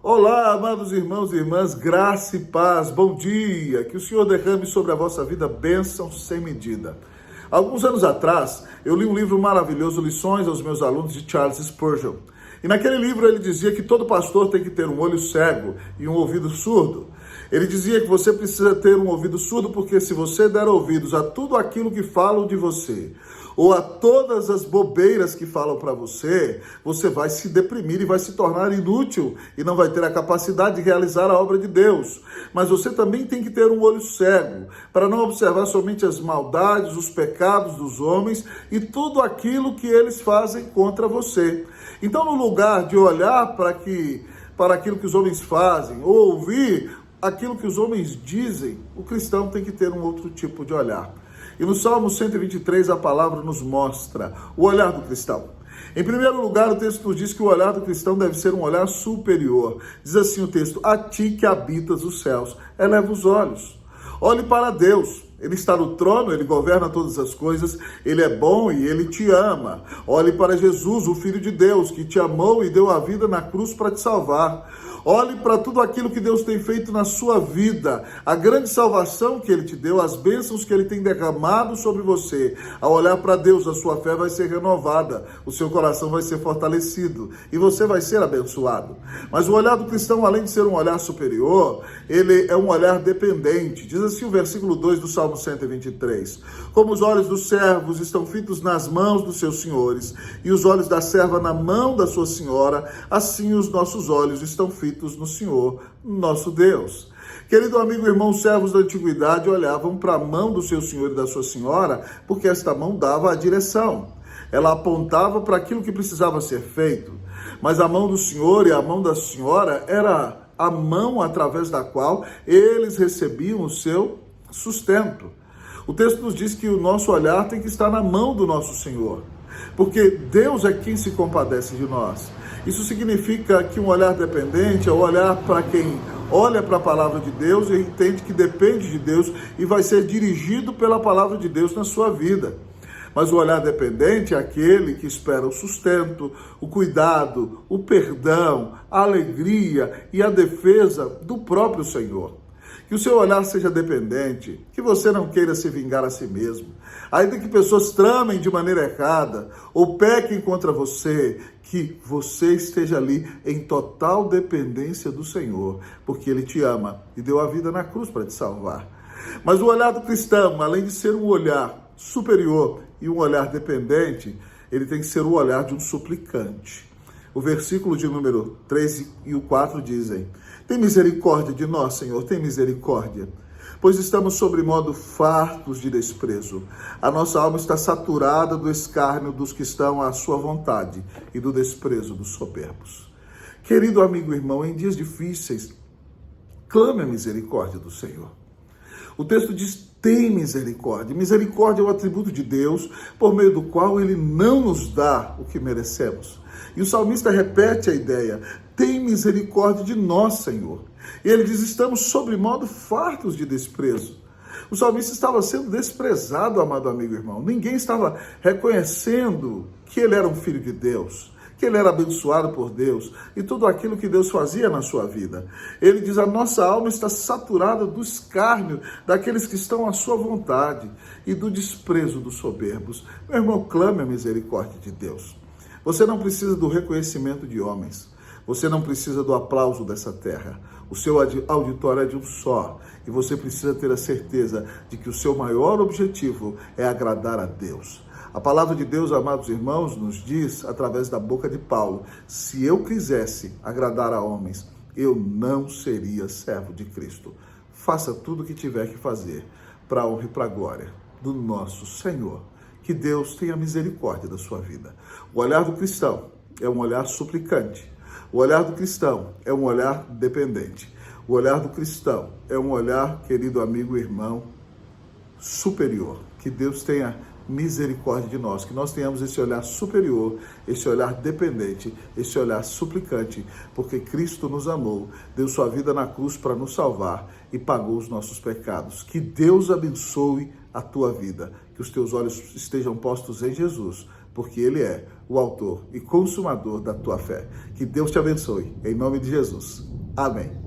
Olá, amados irmãos e irmãs, graça e paz, bom dia, que o Senhor derrame sobre a vossa vida bênçãos sem medida. Alguns anos atrás, eu li um livro maravilhoso, Lições aos meus alunos, de Charles Spurgeon. E naquele livro ele dizia que todo pastor tem que ter um olho cego e um ouvido surdo. Ele dizia que você precisa ter um ouvido surdo porque se você der ouvidos a tudo aquilo que falam de você, ou a todas as bobeiras que falam para você, você vai se deprimir e vai se tornar inútil e não vai ter a capacidade de realizar a obra de Deus. Mas você também tem que ter um olho cego para não observar somente as maldades, os pecados dos homens e tudo aquilo que eles fazem contra você. Então, no lugar de olhar para aquilo que os homens fazem ou ouvir aquilo que os homens dizem, o cristão tem que ter um outro tipo de olhar. E no Salmo 123 a palavra nos mostra o olhar do cristão. Em primeiro lugar, o texto nos diz que o olhar do cristão deve ser um olhar superior. Diz assim o texto: a ti que habitas os céus, eleva os olhos. Olhe para Deus. Ele está no trono, ele governa todas as coisas, ele é bom e ele te ama. Olhe para Jesus, o Filho de Deus, que te amou e deu a vida na cruz para te salvar. Olhe para tudo aquilo que Deus tem feito na sua vida, a grande salvação que Ele te deu, as bênçãos que Ele tem derramado sobre você. Ao olhar para Deus, a sua fé vai ser renovada, o seu coração vai ser fortalecido e você vai ser abençoado. Mas o olhar do cristão, além de ser um olhar superior, ele é um olhar dependente. Diz assim o versículo 2 do Salmo 123. Como os olhos dos servos estão fitos nas mãos dos seus senhores e os olhos da serva na mão da sua senhora, assim os nossos olhos estão fitos no Senhor, nosso Deus. Querido amigo, irmão, os servos da antiguidade olhavam para a mão do seu senhor e da sua senhora, porque esta mão dava a direção. Ela apontava para aquilo que precisava ser feito. Mas a mão do senhor e a mão da senhora era a mão através da qual eles recebiam o seu sustento. O texto nos diz que o nosso olhar tem que estar na mão do nosso Senhor, porque Deus é quem se compadece de nós. Isso significa que um olhar dependente é o olhar para quem olha para a palavra de Deus e entende que depende de Deus e vai ser dirigido pela palavra de Deus na sua vida. Mas o olhar dependente é aquele que espera o sustento, o cuidado, o perdão, a alegria e a defesa do próprio Senhor. Que o seu olhar seja dependente, que você não queira se vingar a si mesmo. Ainda que pessoas tramem de maneira errada ou pequem contra você, que você esteja ali em total dependência do Senhor, porque Ele te ama e deu a vida na cruz para te salvar. Mas o olhar do cristão, além de ser um olhar superior e um olhar dependente, ele tem que ser o olhar de um suplicante. O versículo de número 3 e o 4 dizem: tem misericórdia de nós, Senhor, tem misericórdia, pois estamos sobremodo fartos de desprezo. A nossa alma está saturada do escárnio dos que estão à sua vontade e do desprezo dos soberbos. Querido amigo e irmão, em dias difíceis, clame a misericórdia do Senhor. O texto diz: tem misericórdia. Misericórdia é o atributo de Deus, por meio do qual Ele não nos dá o que merecemos. E o salmista repete a ideia: tem misericórdia de nós, Senhor. E ele diz: estamos sobremodo fartos de desprezo. O salmista estava sendo desprezado, amado amigo e irmão. Ninguém estava reconhecendo que ele era um filho de Deus, que ele era abençoado por Deus e tudo aquilo que Deus fazia na sua vida. Ele diz: a nossa alma está saturada do escárnio daqueles que estão à sua vontade e do desprezo dos soberbos. Meu irmão, clame a misericórdia de Deus. Você não precisa do reconhecimento de homens. Você não precisa do aplauso dessa terra. O seu auditório é de um só. E você precisa ter a certeza de que o seu maior objetivo é agradar a Deus. A palavra de Deus, amados irmãos, nos diz, através da boca de Paulo: se eu quisesse agradar a homens, eu não seria servo de Cristo. Faça tudo o que tiver que fazer para a honra e para a glória do nosso Senhor. Que Deus tenha misericórdia da sua vida. O olhar do cristão é um olhar suplicante. O olhar do cristão é um olhar dependente. O olhar do cristão é um olhar, querido amigo e irmão, superior. Que Deus tenha misericórdia de nós, que nós tenhamos esse olhar superior, esse olhar dependente, esse olhar suplicante, porque Cristo nos amou, deu sua vida na cruz para nos salvar e pagou os nossos pecados. Que Deus abençoe a tua vida, que os teus olhos estejam postos em Jesus, porque Ele é o autor e consumador da tua fé. Que Deus te abençoe, em nome de Jesus. Amém.